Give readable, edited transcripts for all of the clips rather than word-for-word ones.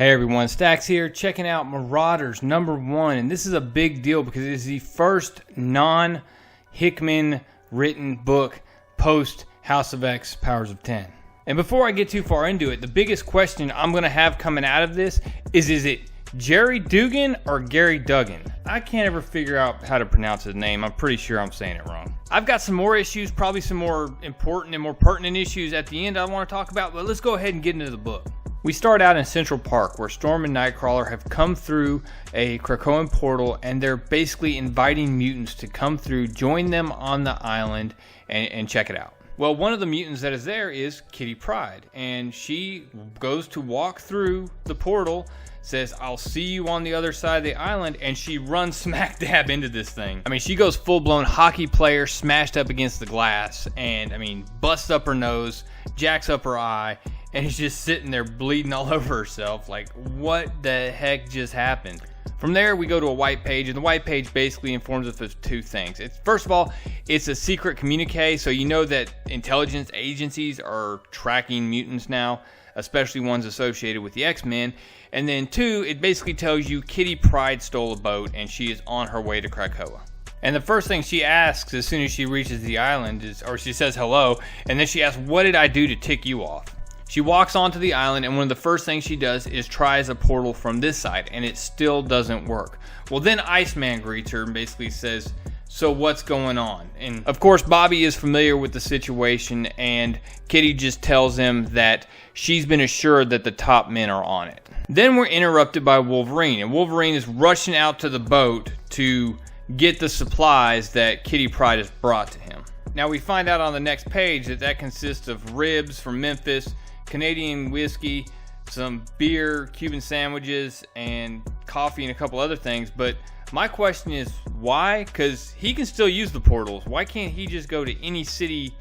Hey everyone, Stacks here, checking out Marauders #1, and this is a big deal because it is the first non-Hickman written book post House of X Powers of 10. And before I get too far into it, the biggest question I'm going to have coming out of this is it Gerry Duggan or Gerry Duggan? I can't ever figure out how to pronounce his name. I'm pretty sure I'm saying it wrong. I've got some more issues, probably some more important and more pertinent issues at the end I want to talk about, but let's go ahead and get into the book. We start out in Central Park, where Storm and Nightcrawler have come through a Krakoan portal, and they're basically inviting mutants to come through, join them on the island, and check it out. Well, one of the mutants that is there is Kitty Pryde, and she goes to walk through the portal, says, "I'll see you on the other side of the island," and she runs smack dab into this thing. I mean, she goes full-blown hockey player, smashed up against the glass, and, I mean, busts up her nose, jacks up her eye, and he's just sitting there bleeding all over herself. Like, what the heck just happened? From there, we go to a white page, and the white page basically informs us of two things. First of all, it's a secret communique, so you know that intelligence agencies are tracking mutants now, especially ones associated with the X-Men. And then two, it basically tells you Kitty Pryde stole a boat, and she is on her way to Krakoa. And the first thing she asks as soon as she reaches the island is, or she says hello, and then she asks, "What did I do to tick you off?" She walks onto the island, and one of the first things she does is tries a portal from this side, and it still doesn't work. Well, then Iceman greets her and basically says, "So what's going on?" And of course, Bobby is familiar with the situation, and Kitty just tells him that she's been assured that the top men are on it. Then we're interrupted by Wolverine, and Wolverine is rushing out to the boat to get the supplies that Kitty Pryde has brought to him. Now we find out on the next page that consists of ribs from Memphis, Canadian whiskey, some beer, Cuban sandwiches, and coffee and a couple other things. But my question is, why? Because he can still use the portals. Why can't he just go to any city,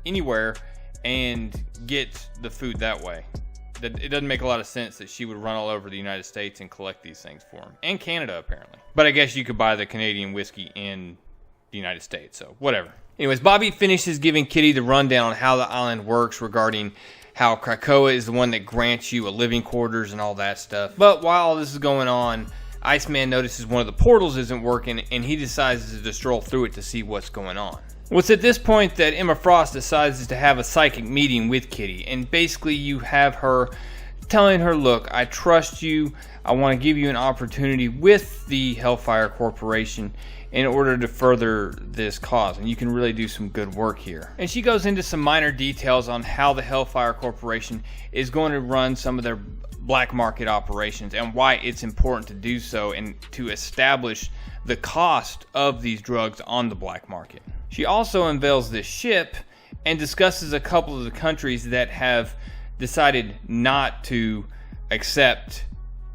anywhere, and get the food that way? It doesn't make a lot of sense that she would run all over the United States and collect these things for him. And Canada, apparently. But I guess you could buy the Canadian whiskey in the United States, so whatever. Anyways, Bobby finishes giving Kitty the rundown on how the island works regarding how Krakoa is the one that grants you a living quarters and all that stuff. But while all this is going on, Iceman notices one of the portals isn't working, and he decides to stroll through it to see what's going on. Well, it's at this point that Emma Frost decides to have a psychic meeting with Kitty, and basically you have her telling her, "Look, I trust you. I want to give you an opportunity with the Hellfire Corporation in order to further this cause, and you can really do some good work here." And she goes into some minor details on how the Hellfire Corporation is going to run some of their black market operations and why it's important to do so and to establish the cost of these drugs on the black market. She also unveils this ship and discusses a couple of the countries that have decided not to accept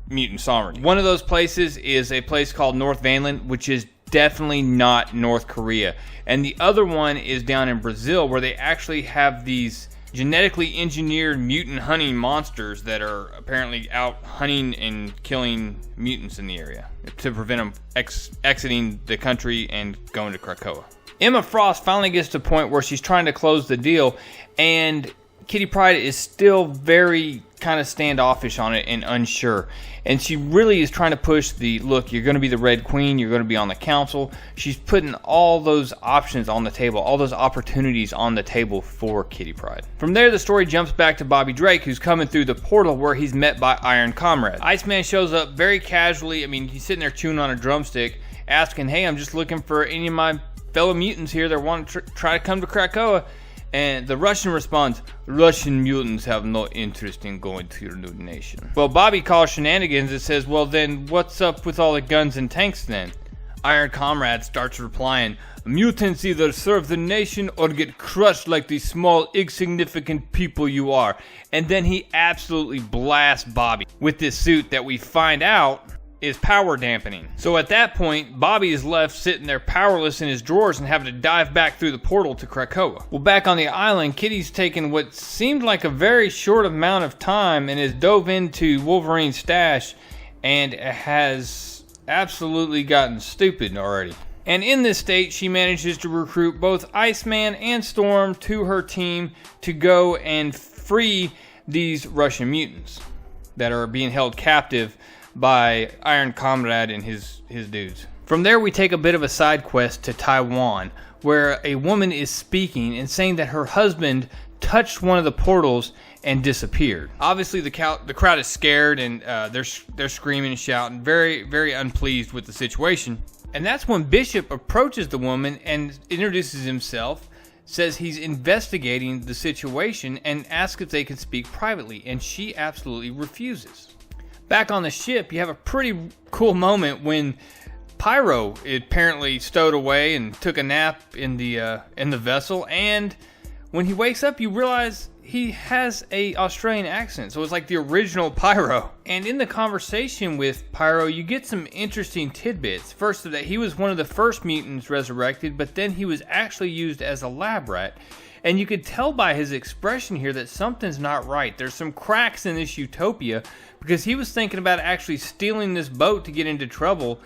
mutant sovereignty. One of those places is a place called North Vanland, which is definitely not North Korea. And the other one is down in Brazil, where they actually have these genetically engineered mutant hunting monsters that are apparently out hunting and killing mutants in the area to prevent them exiting the country and going to Krakoa. Emma Frost finally gets to the point where she's trying to close the deal, and Kitty Pryde is still very kind of standoffish on it and unsure. And she really is trying to push the, "Look, you're going to be the Red Queen, you're going to be on the council." She's putting all those options on the table, all those opportunities on the table for Kitty Pryde. From there, the story jumps back to Bobby Drake, who's coming through the portal where he's met by Iron Comrade. Iceman shows up very casually. I mean, he's sitting there chewing on a drumstick, asking, "Hey, I'm just looking for any of my fellow mutants here that want to try to come to Krakoa." And the Russian responds, "Russian mutants have no interest in going to your new nation." Well, Bobby calls shenanigans and says, "Well, then what's up with all the guns and tanks then?" Iron Comrade starts replying, "Mutants either serve the nation or get crushed like the small, insignificant people you are." And then he absolutely blasts Bobby with this suit that we find out is power dampening. So at that point, Bobby is left sitting there powerless in his drawers and having to dive back through the portal to Krakoa. Well, back on the island, Kitty's taken what seemed like a very short amount of time and has dove into Wolverine's stash and has absolutely gotten stupid already. And in this state, she manages to recruit both Iceman and Storm to her team to go and free these Russian mutants. that are being held captive by Iron Comrade and his dudes. From there, we take a bit of a side quest to Taiwan, where a woman is speaking and saying that her husband touched one of the portals and disappeared. Obviously, the crowd is scared, and they're screaming and shouting, very, very unpleased with the situation. And that's when Bishop approaches the woman and introduces himself, says he's investigating the situation, and asks if they can speak privately, and she absolutely refuses. Back on the ship, you have a pretty cool moment when Pyro apparently stowed away and took a nap in the vessel, and when he wakes up, you realize he has a Australian accent, so it's like the original Pyro. And in the conversation with Pyro, you get some interesting tidbits. First, that he was one of the first mutants resurrected, but then he was actually used as a lab rat. And you could tell by his expression here that something's not right. There's some cracks in this utopia, because he was thinking about actually stealing this boat to get into trouble,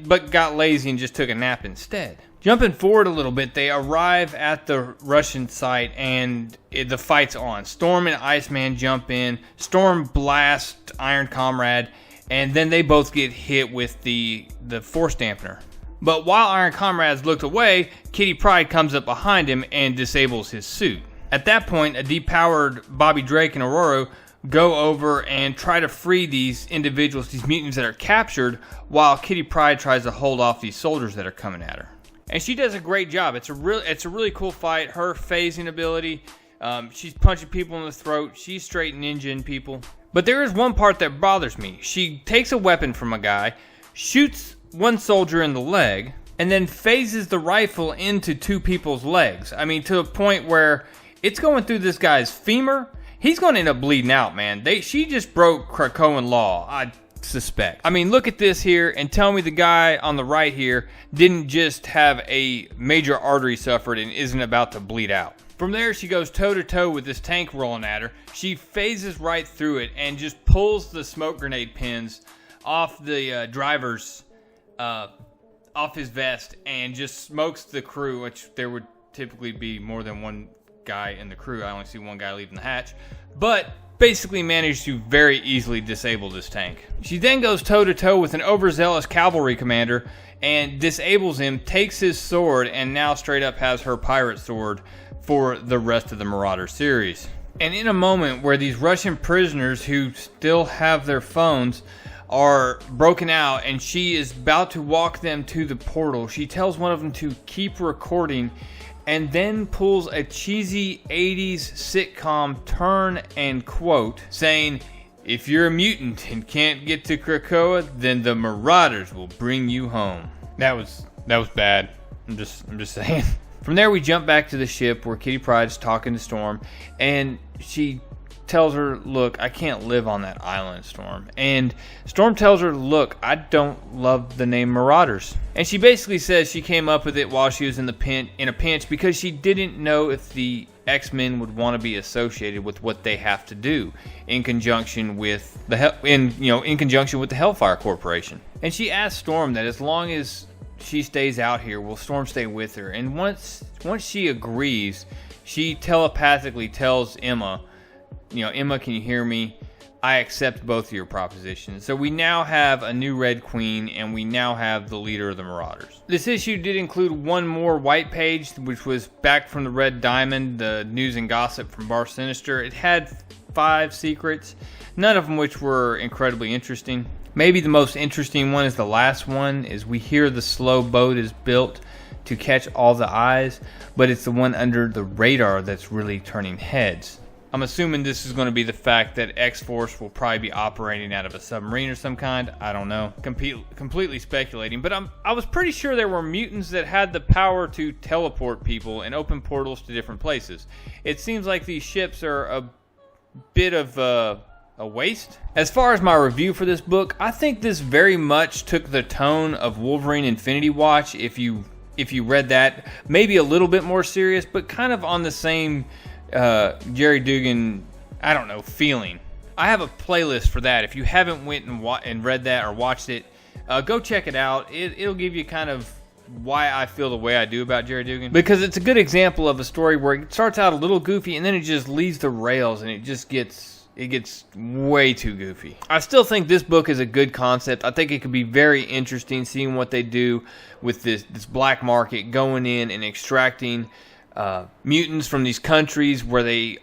but got lazy and just took a nap instead. Jumping forward a little bit, they arrive at the Russian site, and the fight's on. Storm and Iceman jump in. Storm blasts Iron Comrade, and then they both get hit with the force dampener. But while Iron Comrade's looked away, Kitty Pryde comes up behind him and disables his suit. At that point, a depowered Bobby Drake and Ororo go over and try to free these individuals, these mutants that are captured, while Kitty Pryde tries to hold off these soldiers that are coming at her. And she does a great job. It's a really cool fight. Her phasing ability, she's punching people in the throat. She's straight ninja-ing people. But there is one part that bothers me. She takes a weapon from a guy, shoots one soldier in the leg, and then phases the rifle into two people's legs. I mean, to a point where it's going through this guy's femur. He's going to end up bleeding out, man. She just broke Krakoan law, I suspect. I mean, look at this here and tell me the guy on the right here didn't just have a major artery suffered and isn't about to bleed out. From there, she goes toe-to-toe with this tank rolling at her. She phases right through it and just pulls the smoke grenade pins off the driver's, off his vest, and just smokes the crew, which there would typically be more than one guy in the crew. I only see one guy leaving the hatch, but basically managed to very easily disable this tank. She then goes toe-to-toe with an overzealous cavalry commander and disables him, takes his sword, and now straight up has her pirate sword for the rest of the Marauder series. And in a moment where these Russian prisoners who still have their phones are broken out and she is about to walk them to the portal, she tells one of them to keep recording, and then pulls a cheesy 80s sitcom turn and quote, saying, "If you're a mutant and can't get to Krakoa, then the Marauders will bring you home." That was bad. I'm just saying. From there, we jump back to the ship where Kitty Pryde's talking to Storm, and she tells her, "Look, I can't live on that island, Storm." And Storm tells her, "Look, I don't love the name Marauders." And she basically says she came up with it while she was in a pinch because she didn't know if the X-Men would want to be associated with what they have to do in conjunction with in conjunction with the Hellfire Corporation. And she asked Storm that as long as she stays out here, will Storm stay with her? And once she agrees, she telepathically tells Emma, "Emma, can you hear me? I accept both of your propositions." So we now have a new Red Queen, and we now have the leader of the Marauders. This issue did include one more white page, which was back from the Red Diamond, the news and gossip from Bar Sinister. It had 5 secrets, none of them which were incredibly interesting. Maybe the most interesting one is the last one, is we hear the slow boat is built to catch all the eyes, but it's the one under the radar that's really turning heads. I'm assuming this is going to be the fact that X-Force will probably be operating out of a submarine or some kind. I don't know. Completely speculating. But I was pretty sure there were mutants that had the power to teleport people and open portals to different places. It seems like these ships are a bit of a waste. As far as my review for this book, I think this very much took the tone of Wolverine Infinity Watch. If you read that, maybe a little bit more serious, but kind of on the same Gerry Duggan, feeling. I have a playlist for that. If you haven't went and read that or watched it, go check it out. It'll give you kind of why I feel the way I do about Gerry Duggan, because it's a good example of a story where it starts out a little goofy and then it just leaves the rails and it just gets it gets way too goofy. I still think this book is a good concept. I think it could be very interesting seeing what they do with this black market, going in and extracting mutants from these countries where they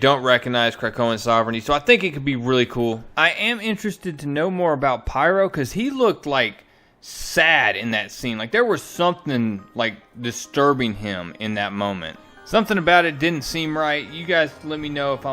don't recognize Krakoan sovereignty. So I think it could be really cool. I am interested to know more about Pyro because he looked like sad in that scene. Like there was something like disturbing him in that moment. Something about it didn't seem right. You guys let me know if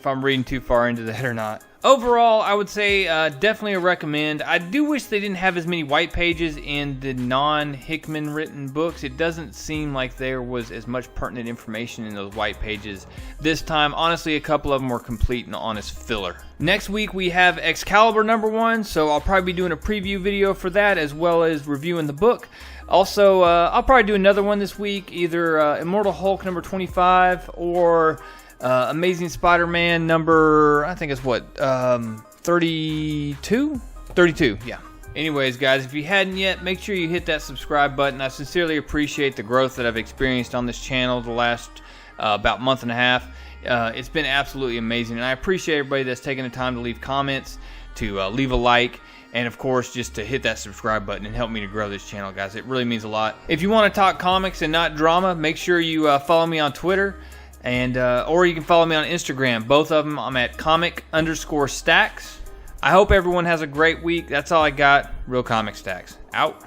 I'm reading too far into that or not. Overall, I would say definitely a recommend. I do wish they didn't have as many white pages in the non-Hickman written books. It doesn't seem like there was as much pertinent information in those white pages this time. Honestly, a couple of them were complete and honest filler. Next week we have Excalibur #1, so I'll probably be doing a preview video for that as well as reviewing the book. Also, I'll probably do another one this week, either Immortal Hulk #25 or Amazing Spider-Man number, I think it's what, 32? 32, yeah. Anyways, guys, if you hadn't yet, make sure you hit that subscribe button. I sincerely appreciate the growth that I've experienced on this channel the last about month and a half. It's been absolutely amazing, and I appreciate everybody that's taking the time to leave comments, to leave a like, and of course, just to hit that subscribe button and help me to grow this channel, guys. It really means a lot. If you want to talk comics and not drama, make sure you follow me on Twitter. And or you can follow me on Instagram. Both of them, I'm at comic_stacks. I hope everyone has a great week. That's all I got. Real Comic Stacks. Out.